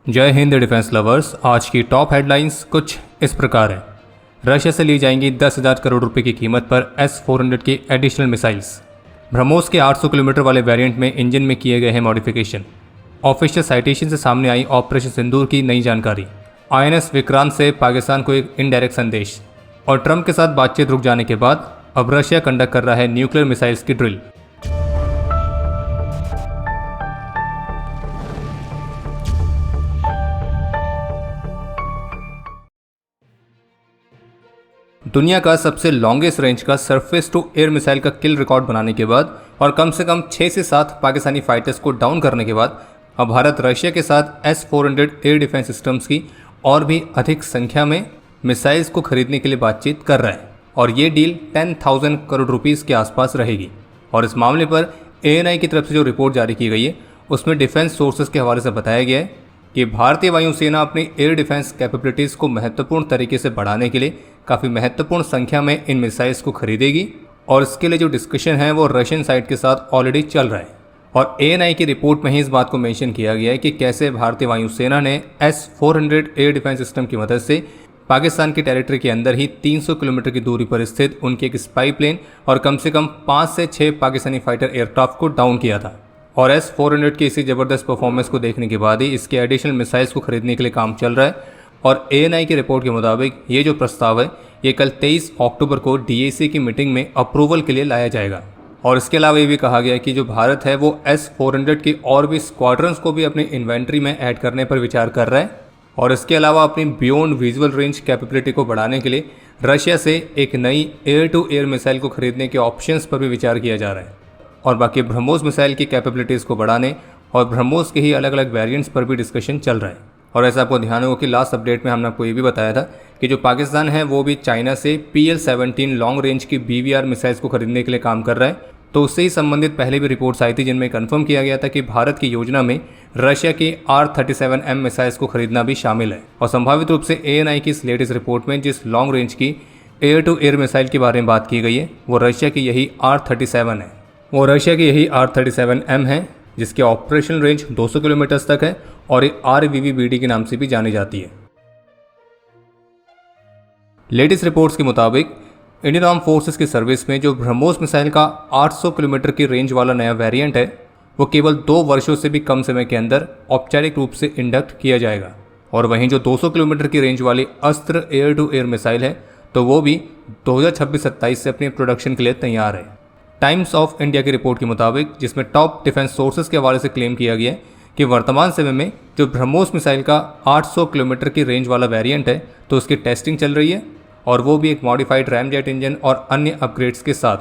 जय Hind defence lovers. आज की टॉप हेडलाइंस कुछ इस प्रकार है। रशिया से ली जाएंगी 10,000 करोड़ रुपए की कीमत पर S-400 की एडिशनल मिसाइल्स। ब्रह्मोस के 800 किलोमीटर वाले वेरिएंट में इंजन में किए गए हैं मॉडिफिकेशन। ऑफिशियल साइटेशन से सामने आई ऑपरेशन सिंदूर की नई जानकारी। INS विक्रांत से पाकिस्तान को एक इनडायरेक्ट संदेश। और ट्रंप के साथ बातचीत रुक जाने के बाद अब रशिया कंडक्ट कर रहा है न्यूक्लियर मिसाइल्स की ड्रिल। दुनिया का सबसे लॉन्गेस्ट रेंज का सरफेस टू एयर मिसाइल का किल रिकॉर्ड बनाने के बाद और कम से कम 6 से 7 पाकिस्तानी फाइटर्स को डाउन करने के बाद अब भारत रशिया के साथ S-400 एयर डिफेंस सिस्टम्स की और भी अधिक संख्या में मिसाइल्स को खरीदने के लिए बातचीत कर रहा है। और ये डील 10,000 करोड़ रुपीस के आसपास रहेगी। और इस मामले पर ANI की तरफ से जो रिपोर्ट जारी की गई है उसमें डिफेंस सोर्सेज के हवाले से बताया गया है कि भारतीय वायुसेना अपनी एयर डिफेंस कैपेबिलिटीज़ को महत्वपूर्ण तरीके से बढ़ाने के लिए काफ़ी महत्वपूर्ण संख्या में इन मिसाइल्स को खरीदेगी। और इसके लिए जो डिस्कशन है वो रशियन साइड के साथ ऑलरेडी चल रहा है। और ANI की रिपोर्ट में ही इस बात को मेंशन किया गया है कि कैसे भारतीय वायुसेना ने S-400 एयर डिफेंस सिस्टम की मदद से पाकिस्तान की टेरिटरी के अंदर ही 300 किलोमीटर की दूरी पर स्थित उनके एक स्पाई प्लेन और कम से कम 5 से 6 पाकिस्तानी फाइटर एयरक्राफ्ट को डाउन किया था। और S-400 की इसी ज़बरदस्त परफॉर्मेंस को देखने के बाद ही इसके एडिशनल मिसाइल्स को खरीदने के लिए काम चल रहा है। और ANI की रिपोर्ट के मुताबिक ये जो प्रस्ताव है ये कल 23 अक्टूबर को DAC की मीटिंग में अप्रूवल के लिए लाया जाएगा। और इसके अलावा ये भी कहा गया है कि जो भारत है वो S-400 की और भी स्क्वाड्रंस को भी अपनी इन्वेंट्री में ऐड करने पर विचार कर रहा है। और इसके अलावा अपनी बियॉन्ड विजुअल रेंज कैपेबिलिटी को बढ़ाने के लिए रशिया से एक नई एयर टू एयर मिसाइल को खरीदने के ऑप्शंस पर भी विचार किया जा रहा है। और बाकी ब्रह्मोस मिसाइल की कैपेबिलिटीज़ को बढ़ाने और ब्रह्मोस के ही अलग अलग वेरिएंट्स पर भी डिस्कशन चल रहा है। और ऐसा आपको ध्यान होगा कि लास्ट अपडेट में हमने आपको ये भी बताया था कि जो पाकिस्तान है वो भी चाइना से PL-17 लॉन्ग रेंज की BVR मिसाइल्स को खरीदने के लिए काम कर रहा है। तो उससे ही संबंधित पहले भी रिपोर्ट्स आई थी जिनमें कंफर्म किया गया था कि भारत की योजना में रशिया की R-37M मिसाइल्स को खरीदना भी शामिल है। और संभावित रूप से ANI की इस लेटेस्ट रिपोर्ट में जिस लॉन्ग रेंज की एयर टू एयर मिसाइल के बारे में बात की गई है वो रशिया की यही R-37 है। वो रशिया की यही R-37M है जिसकी ऑपरेशनल रेंज 200 किलोमीटर्स तक है और ये RVVBD के नाम से भी जानी जाती है। लेटेस्ट रिपोर्ट्स के मुताबिक इंडियन आर्म फोर्सेस की सर्विस में जो ब्रह्मोस मिसाइल का 800 किलोमीटर की रेंज वाला नया वेरिएंट है वो केवल 2 वर्षों से भी कम समय के अंदर औपचारिक रूप से इंडक्ट किया जाएगा। और वहीं जो 200 किलोमीटर की रेंज वाली अस्त्र एयर टू एयर मिसाइल है तो वो भी 2026-27 से अपने प्रोडक्शन के लिए तैयार है। टाइम्स ऑफ इंडिया की रिपोर्ट के मुताबिक जिसमें टॉप डिफेंस सोर्सेज के हवाले से क्लेम किया गया है कि वर्तमान समय में जो ब्रह्मोस मिसाइल का 800 किलोमीटर की रेंज वाला वेरिएंट है तो उसकी टेस्टिंग चल रही है और वो भी एक मॉडिफाइड रैमजेट इंजन और अन्य अपग्रेड्स के साथ,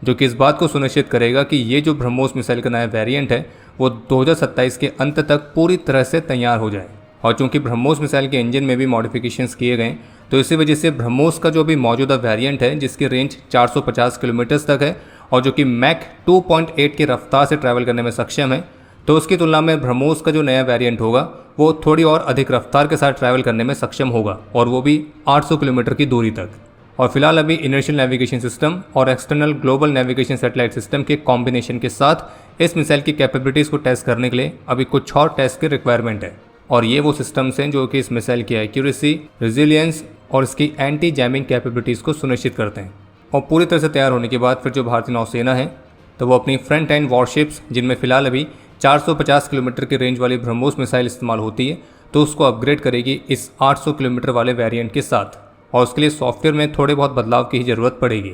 जो कि इस बात को सुनिश्चित करेगा कि ये जो ब्रह्मोस मिसाइल का नया वेरिएंट है वो 2027 के अंत तक पूरी तरह से तैयार हो जाए। और चूंकि ब्रह्मोस मिसाइल के इंजन में भी मॉडिफिकेशंस किए गए तो इसी वजह से ब्रह्मोस का जो भी मौजूदा वेरिएंट है जिसकी रेंज 450 किलोमीटर्स तक है और जो कि मैक 2.8 की रफ्तार से ट्रैवल करने में सक्षम है, तो उसकी तुलना में ब्रह्मोस का जो नया वेरिएंट होगा वो थोड़ी और अधिक रफ्तार के साथ ट्रैवल करने में सक्षम होगा और वो भी 800 किलोमीटर की दूरी तक। और फिलहाल अभी इनर्शियल नेविगेशन सिस्टम और external global navigation satellite system के कॉम्बिनेशन के साथ इस मिसाइल की कैपेबिलिटीज़ को टेस्ट करने के लिए अभी कुछ और टेस्ट की रिक्वायरमेंट है। और ये वो सिस्टम्स हैं जो कि इस मिसाइल की एक्यूरेसी, रेजिलियंस और इसकी एंटी जैमिंग कैपेबिलिटीज़ को सुनिश्चित करते हैं। और पूरी तरह से तैयार होने के बाद फिर जो भारतीय नौसेना है तो वो अपनी फ्रंट एंड वॉरशिप्स जिनमें फ़िलहाल अभी 450 किलोमीटर की रेंज वाली ब्रह्मोस मिसाइल इस्तेमाल होती है तो उसको अपग्रेड करेगी इस 800 किलोमीटर वाले वेरिएंट के साथ। और उसके लिए सॉफ्टवेयर में थोड़े बहुत बदलाव की ही ज़रूरत पड़ेगी।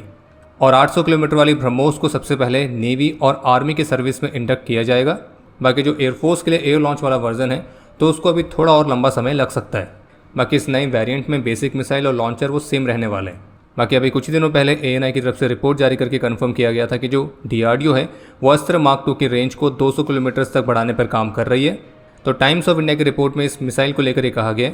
और 800 किलोमीटर वाली ब्रह्मोस को सबसे पहले नेवी और आर्मी के सर्विस में इंडक्ट किया जाएगा। बाकी जो एयरफोर्स के लिए एयर लॉन्च वाला वर्जन है तो उसको अभी थोड़ा और लंबा समय लग सकता है। बाकी इस नए वेरिएंट में बेसिक मिसाइल और लॉन्चर वो सेम रहने वाले हैं। बाकी अभी कुछ ही दिनों पहले ANI की तरफ से रिपोर्ट जारी करके कंफर्म किया गया था कि जो DRDO है वो अस्त्र मार्क 2 की रेंज को 200 किलोमीटर तक बढ़ाने पर काम कर रही है। तो टाइम्स ऑफ इंडिया की रिपोर्ट में इस मिसाइल को लेकर ये कहा गया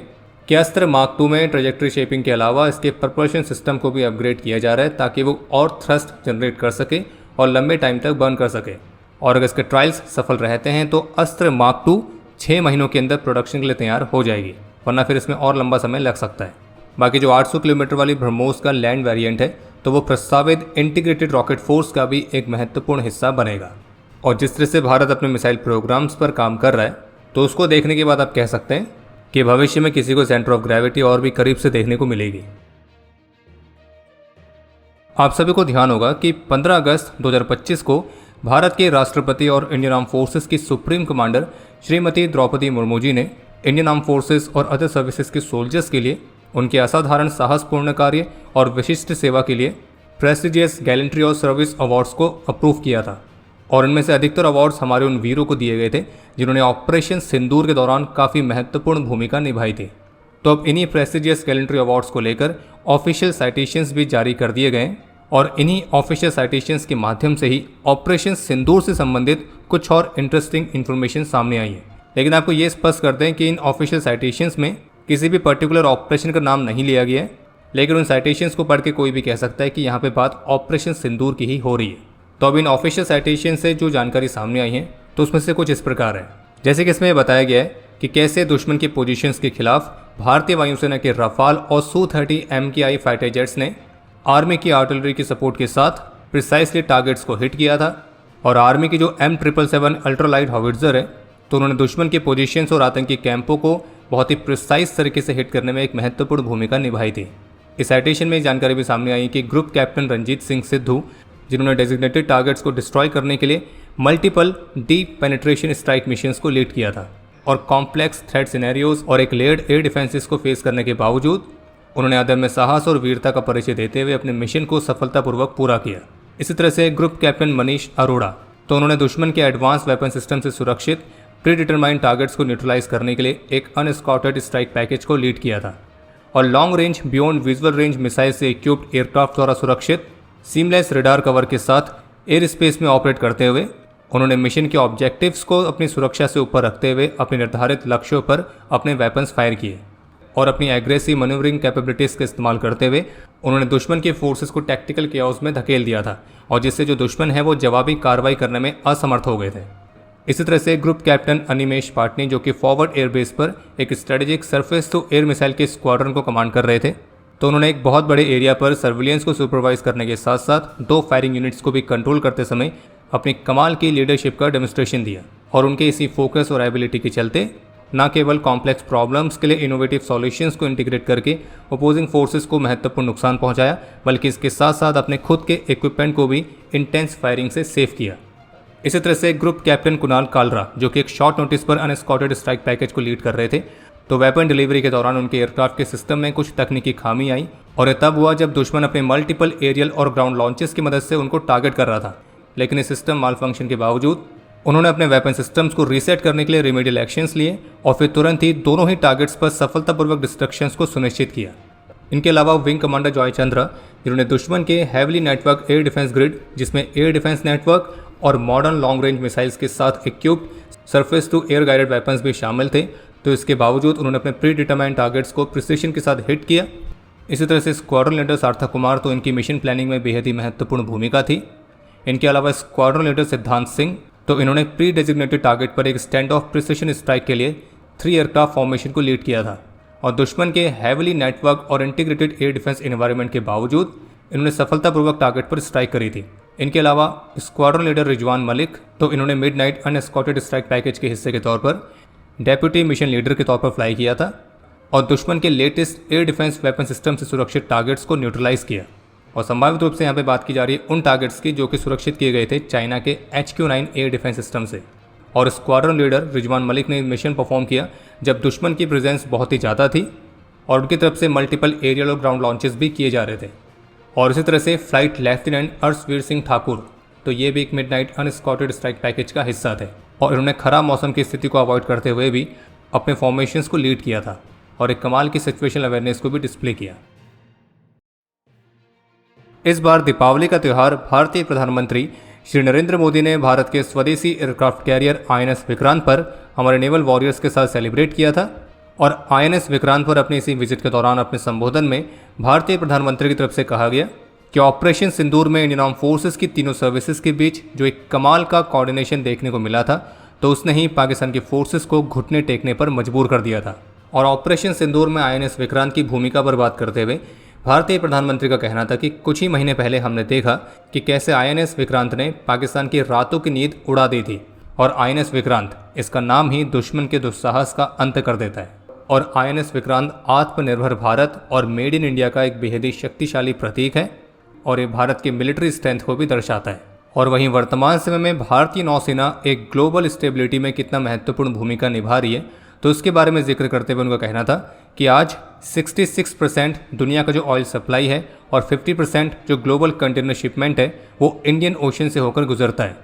कि अस्त्र मार्क 2 में ट्रेजेक्ट्री शेपिंग के अलावा इसके प्रपल्शन सिस्टम को भी अपग्रेड किया जा रहा है ताकि वो और थ्रस्ट जनरेट कर सके और लंबे टाइम तक बर्न कर सके। और अगर इसके ट्रायल्स सफल रहते हैं तो अस्त्र मार्क 2 6 महीनों के अंदर प्रोडक्शन के लिए तैयार हो जाएगी, वरना फिर इसमें और लंबा समय लग सकता है। बाकी जो 800 किलोमीटर वाली ब्रह्मोस का लैंड वेरिएंट है तो वो प्रस्तावित इंटीग्रेटेड रॉकेट फोर्स का भी एक महत्वपूर्ण हिस्सा बनेगा। और जिस तरह से भारत अपने मिसाइल प्रोग्राम्स पर काम कर रहा है तो उसको देखने के बाद आप कह सकते हैं कि भविष्य में किसी को सेंटर ऑफ ग्रेविटी और भी करीब से देखने को मिलेगी। आप सभी को ध्यान होगा कि 15 अगस्त 2025 को भारत के राष्ट्रपति और इंडियन आर्म फोर्सेस की सुप्रीम कमांडर श्रीमती द्रौपदी मुर्मू जी ने इंडियन आर्म फोर्सेस और अदर सर्विसेज के सोल्जर्स के लिए उनके असाधारण साहसपूर्ण कार्य और विशिष्ट सेवा के लिए प्रेस्टिजियस गैलेंट्री और सर्विस अवार्ड्स को अप्रूव किया था। और इनमें से अधिकतर अवार्ड्स हमारे उन वीरों को दिए गए थे जिन्होंने ऑपरेशन सिंदूर के दौरान काफ़ी महत्वपूर्ण भूमिका निभाई थी। तो अब इन्हीं प्रेस्टिजियस गैलेंट्री अवार्ड्स को लेकर ऑफिशियल साइटेशंस भी जारी कर दिए गए और इन्हीं ऑफिशियल साइटेशंस के माध्यम से ही ऑपरेशन सिंदूर से संबंधित कुछ और इंटरेस्टिंग इन्फॉर्मेशन सामने आई है। लेकिन आपको ये स्पष्ट कर दें कि इन ऑफिशियल साइटेशंस में किसी भी पर्टिकुलर ऑपरेशन का नाम नहीं लिया गया है, लेकिन उन साइटेशंस को पढ़ के कोई भी कह सकता है कि यहाँ पे बात ऑपरेशन सिंदूर की ही हो रही है। तो अब इन ऑफिशियल साइटेशन से जो जानकारी सामने आई है तो उसमें से कुछ इस प्रकार है। जैसे कि इसमें बताया गया है कि कैसे दुश्मन की पोजीशंस के खिलाफ भारतीय वायुसेना के रफाल और Su-30 MKI फाइटर जेट्स ने आर्मी की आर्टिलरी की सपोर्ट के साथ प्रिसाइसली टारगेट्स को हिट किया था। और आर्मी की जो M777 अल्ट्रालाइट हॉविट्जर है तो उन्होंने दुश्मन की पोजीशंस और आतंकी कैंपों को बहुत ही प्रिसाइज तरीके से हिट करने में एक महत्वपूर्ण भूमिका निभाई थी। इस साइटेशन में जानकारी भी सामने आई कि ग्रुप कैप्टन रंजीत सिंह सिद्धू, जिन्होंने डेजिग्नेटेड टारगेट्स को डिस्ट्रॉय करने के लिए multiple deep penetration strike missions को लीड किया था और कॉम्प्लेक्स थ्रेट सिनेरियोज और एक लेयर्ड एयर डिफेंसेस को फेस करने के बावजूद उन्होंने अदम्य साहस और वीरता का परिचय देते हुए अपने मिशन को सफलतापूर्वक पूरा किया। इसी तरह से ग्रुप कैप्टन मनीष अरोड़ा, तो उन्होंने दुश्मन के एडवांस वेपन सिस्टम से सुरक्षित प्री डिटरमाइंड टारगेट्स को न्यूट्रलाइज करने के लिए एक अनस्कॉटेड स्ट्राइक पैकेज को लीड किया था और long range beyond visual range missile से इक्विप्ड एयरक्राफ्ट द्वारा सुरक्षित सीमलेस रडार कवर के साथ एयर स्पेस में ऑपरेट करते हुए उन्होंने मिशन के ऑब्जेक्टिव्स को अपनी सुरक्षा से ऊपर रखते हुए अपने निर्धारित लक्ष्यों पर अपने वेपन्स फायर किए और अपनी एग्रेसिव मैन्यूवरिंग कैपेबिलिटीज़ का इस्तेमाल करते हुए उन्होंने दुश्मन के फोर्सेस को टैक्टिकल केओस में धकेल दिया था और जिससे जो दुश्मन है वो जवाबी कार्रवाई करने में असमर्थ हो गए थे। इसी तरह से ग्रुप कैप्टन अनिमेश पाटनी, जो कि फॉरवर्ड एयरबेस पर एक strategic surface to air missile के स्क्वाड्रन को कमांड कर रहे थे, तो उन्होंने एक बहुत बड़े एरिया पर सर्विलियंस को सुपरवाइज करने के साथ साथ 2 फायरिंग यूनिट्स को भी कंट्रोल करते समय अपनी कमाल की लीडरशिप का डेमोन्स्ट्रेशन दिया। और उनके इसी फोकस और एबिलिटी के चलते न केवल कॉम्प्लेक्स प्रॉब्लम्स के लिए इनोवेटिव सॉल्यूशंस को इंटीग्रेट करके अपोजिंग फोर्सेस को महत्वपूर्ण नुकसान पहुंचाया, बल्कि इसके साथ साथ अपने खुद के इक्विपमेंट को भी इंटेंस फायरिंग से सेव किया। इसी तरह से ग्रुप कैप्टन कुणाल कालरा, जो कि एक शॉर्ट नोटिस पर अनस्कॉटेड स्ट्राइक पैकेज को लीड कर रहे थे, तो वेपन डिलीवरी के दौरान उनके एयरक्राफ्ट के सिस्टम में कुछ तकनीकी खामी आई और यह तब हुआ जब दुश्मन अपने मल्टीपल एरियल और ग्राउंड लॉन्चेस की मदद से उनको टारगेट कर रहा था। लेकिन इस सिस्टम माल फंक्शन के बावजूद उन्होंने अपने वेपन सिस्टम्स को रीसेट करने के लिए रेमेडियल एक्शंस लिए और फिर तुरंत ही दोनों ही टारगेट्स पर सफलतापूर्वक डिस्ट्रक्शंस को सुनिश्चित किया। इनके अलावा विंग कमांडर जॉय चंद्रा, जिन्होंने दुश्मन के heavily network air defence grid, जिसमें एयर डिफेंस नेटवर्क और मॉडर्न लॉन्ग रेंज मिसाइल्स के साथ equipped surface to air guided weapons भी शामिल थे, तो इसके बावजूद उन्होंने अपने प्री डिटरमाइंड टारगेट्स को प्रिसिशन के साथ हिट किया। इसी तरह से स्क्वाड्रन लीडर सार्थक कुमार, तो इनकी मिशन प्लानिंग में बेहद ही महत्वपूर्ण भूमिका थी। इनके अलावा स्क्वाड्रन लीडर सिद्धांत सिंह, तो इन्होंने प्री डेजिग्नेटेड टारगेट पर एक स्टैंड ऑफ प्रिसिशन स्ट्राइक के लिए 3 एयरक्राफ्ट फॉर्मेशन को लीड किया था और दुश्मन के हैविली नेटवर्क और इंटीग्रेटेड एयर डिफेंस एनवायरनमेंट के बावजूद इन्होंने सफलतापूर्वक टारगेट पर स्ट्राइक करी थी। इनके अलावा स्क्वाड्रन लीडर रिजवान मलिक, तो इन्होंने मिडनाइट अनएस्कॉटेड स्ट्राइक पैकेज के हिस्से के तौर पर डेप्यूटी मिशन लीडर के तौर पर फ्लाई किया था और दुश्मन के latest air defence weapon system से सुरक्षित टारगेट्स को न्यूट्रलाइज किया। और संभावित रूप से यहाँ पे बात की जा रही है उन टारगेट्स की जो कि सुरक्षित किए गए थे चाइना के HQ-9 एयर डिफेंस सिस्टम से। और स्क्वाड्रन लीडर रिजवान मलिक ने मिशन परफॉर्म किया जब दुश्मन की प्रेजेंस बहुत ही ज़्यादा थी और उनकी तरफ से मल्टीपल एरियल और ग्राउंड लॉन्चेस भी किए जा रहे थे। और इसी तरह से फ्लाइट लेफ्टिनेंट अर्शवीर सिंह ठाकुर, तो ये भी एक मिडनाइट अनस्कॉटेड स्ट्राइक पैकेज का हिस्सा थे और इन्होंने खराब मौसम की स्थिति को अवॉइड करते हुए भी अपने फॉर्मेशंस को लीड किया था और एक कमाल की सिचुएशनल अवेयरनेस को भी डिस्प्ले किया। इस बार दीपावली का त्यौहार भारतीय प्रधानमंत्री श्री नरेंद्र मोदी ने भारत के स्वदेशी एयरक्राफ्ट कैरियर INS विक्रांत पर हमारे नेवल वॉरियर्स के साथ सेलिब्रेट किया था। और INS विक्रांत पर अपनी इसी विजिट के दौरान अपने संबोधन में भारतीय प्रधानमंत्री की तरफ से कहा गया कि ऑपरेशन सिंदूर में इंडियन आर्म फोर्सेस की तीनों सर्विसेज के बीच जो एक कमाल का कोऑर्डिनेशन देखने को मिला था, तो उसने ही पाकिस्तान की फोर्सेस को घुटने टेकने पर मजबूर कर दिया था। और ऑपरेशन सिंदूर में INS विक्रांत की भूमिका पर बात करते हुए भारतीय प्रधानमंत्री का कहना था कि कुछ ही महीने पहले हमने देखा कि कैसे INS विक्रांत ने पाकिस्तान की रातों की नींद उड़ा दी थी और INS विक्रांत, इसका नाम ही दुश्मन के दुस्साहस का अंत कर देता है। और INS विक्रांत आत्मनिर्भर भारत और मेड इन इंडिया का एक बेहद ही शक्तिशाली प्रतीक है और ये भारत की मिलिट्री स्ट्रेंथ को भी दर्शाता है। और वहीं वर्तमान समय में भारतीय नौसेना एक ग्लोबल स्टेबिलिटी में कितना महत्वपूर्ण भूमिका निभा रही है, तो उसके बारे में जिक्र करते हुए उनका कहना था कि आज 66% दुनिया का जो ऑयल सप्लाई है और 50% जो ग्लोबल कंटेनर शिपमेंट है वो इंडियन ओशन से होकर गुजरता है।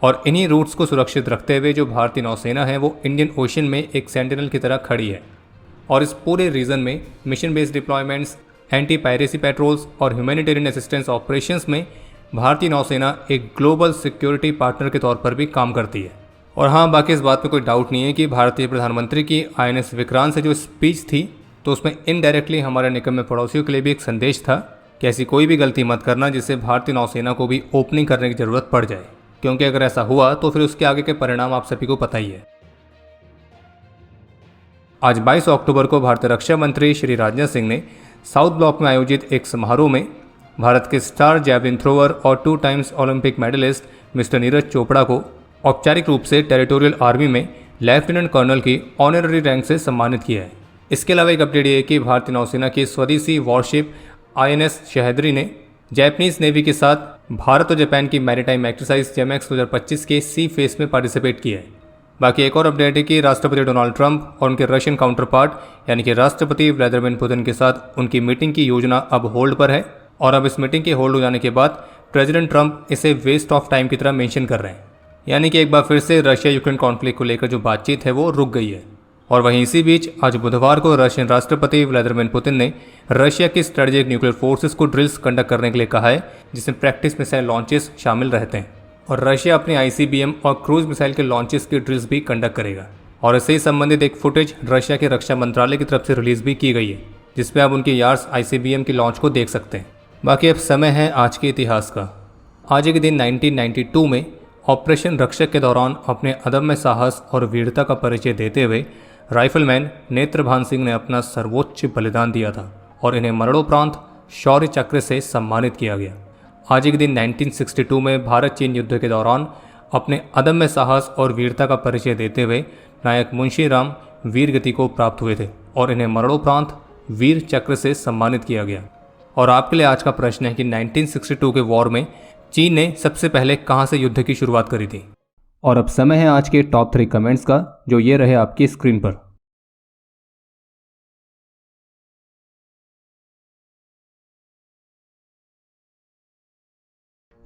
और इन्हीं रूट्स को सुरक्षित रखते हुए जो भारतीय नौसेना है वो इंडियन ओशन में एक सेंटिनल की तरह खड़ी है। और इस पूरे रीजन में mission based deployments, anti piracy patrols और ह्यूमैनिटेरियन असिस्टेंस ऑपरेशंस में भारतीय नौसेना एक ग्लोबल सिक्योरिटी पार्टनर के तौर पर भी काम करती है। और हाँ, बाकी इस बात में कोई डाउट नहीं है कि भारतीय प्रधानमंत्री की INS विक्रांत से जो स्पीच थी तो उसमें इनडायरेक्टली हमारे निकम्मे पड़ोसियों के लिए भी एक संदेश था कि ऐसी कोई भी गलती मत करना जिससे भारतीय नौसेना को भी ओपनिंग करने की ज़रूरत पड़ जाए, क्योंकि अगर ऐसा हुआ तो फिर उसके आगे के परिणाम आप सभी को पता ही है। आज 22 अक्टूबर को भारतीय रक्षा मंत्री श्री राजनाथ सिंह ने साउथ ब्लॉक में आयोजित एक समारोह में भारत के स्टार जैवलिन थ्रोअर और 2 times Olympic medallist Mr Neeraj Chopra को औपचारिक रूप से टेरिटोरियल आर्मी में लेफ्टिनेंट कर्नल की ऑनररी रैंक से सम्मानित किया है। इसके अलावा एक अपडेट ये है कि भारतीय नौसेना की स्वदेशी वॉरशिप INS शहदरी ने जापानीज नेवी के साथ भारत और जापान की मैरीटाइम एक्सरसाइज जेमैक्स 2025 के सी फेस में पार्टिसिपेट किया है। बाकी एक और अपडेट है कि राष्ट्रपति डोनाल्ड ट्रंप और उनके रशियन काउंटर पार्ट यानी कि राष्ट्रपति व्लादिमीर पुतिन के साथ उनकी मीटिंग की योजना अब होल्ड पर है। और अब इस मीटिंग के होल्ड हो जाने के बाद प्रेसिडेंट ट्रंप इसे वेस्ट ऑफ टाइम की तरह मेंशन कर रहे हैं, यानी कि एक बार फिर से रशिया यूक्रेन कॉन्फ्लिक्ट को लेकर जो बातचीत है वो रुक गई है। और वहीं इसी बीच आज बुधवार को रशियन राष्ट्रपति व्लादिमीर पुतिन ने रशिया की स्ट्रेटेजिक न्यूक्लियर फोर्सेस को ड्रिल्स कंडक्ट करने के लिए कहा है, जिसमें प्रैक्टिस मिसाइल लॉन्चेस शामिल रहते हैं। और रशिया अपनी ICBM और क्रूज मिसाइल के लॉन्चेस की ड्रिल्स भी कंडक्ट करेगा। और इससे संबंधित एक फुटेज रशिया के रक्षा मंत्रालय की तरफ से रिलीज भी की गई है, जिसमें आप उनकी यार्स ICBM की लॉन्च को देख सकते हैं। बाकी अब समय है आज के इतिहास का। आज के दिन 1992 में ऑपरेशन रक्षक के दौरान अपने अदम्य साहस और वीरता का परिचय देते हुए राइफलमैन नेत्रभान सिंह ने अपना सर्वोच्च बलिदान दिया था और इन्हें मरणोपरांत शौर्य चक्र से सम्मानित किया गया। आज के दिन 1962 में भारत चीन युद्ध के दौरान अपने अदम्य साहस और वीरता का परिचय देते हुए नायक मुंशी राम वीर गति को प्राप्त हुए थे और इन्हें मरणोपरांत वीर चक्र से सम्मानित किया गया। और आपके लिए आज का प्रश्न है कि 1962 के वॉर में चीन ने सबसे पहले कहां से युद्ध की शुरुआत करी थी। और अब समय है आज के टॉप 3 कमेंट्स का, जो ये रहे आपकी स्क्रीन पर।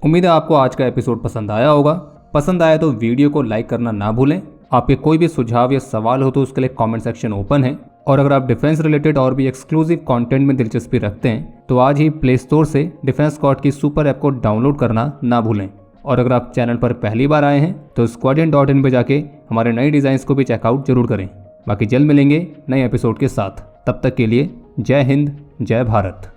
उम्मीद है आपको आज का एपिसोड पसंद आया होगा। पसंद आया तो वीडियो को लाइक करना ना भूलें। आपके कोई भी सुझाव या सवाल हो तो उसके लिए कमेंट सेक्शन ओपन है। और अगर आप डिफेंस रिलेटेड और भी एक्सक्लूसिव कंटेंट में दिलचस्पी रखते हैं तो आज ही प्ले स्टोर से डिफेंस स्क्वाड की सुपर ऐप को डाउनलोड करना ना भूलें। और अगर आप चैनल पर पहली बार आए हैं तो squadron.in पे जाके हमारे नए डिज़ाइंस को भी चेकआउट जरूर करें। बाकी जल्द मिलेंगे नए एपिसोड के साथ। तब तक के लिए जय हिंद, जय भारत।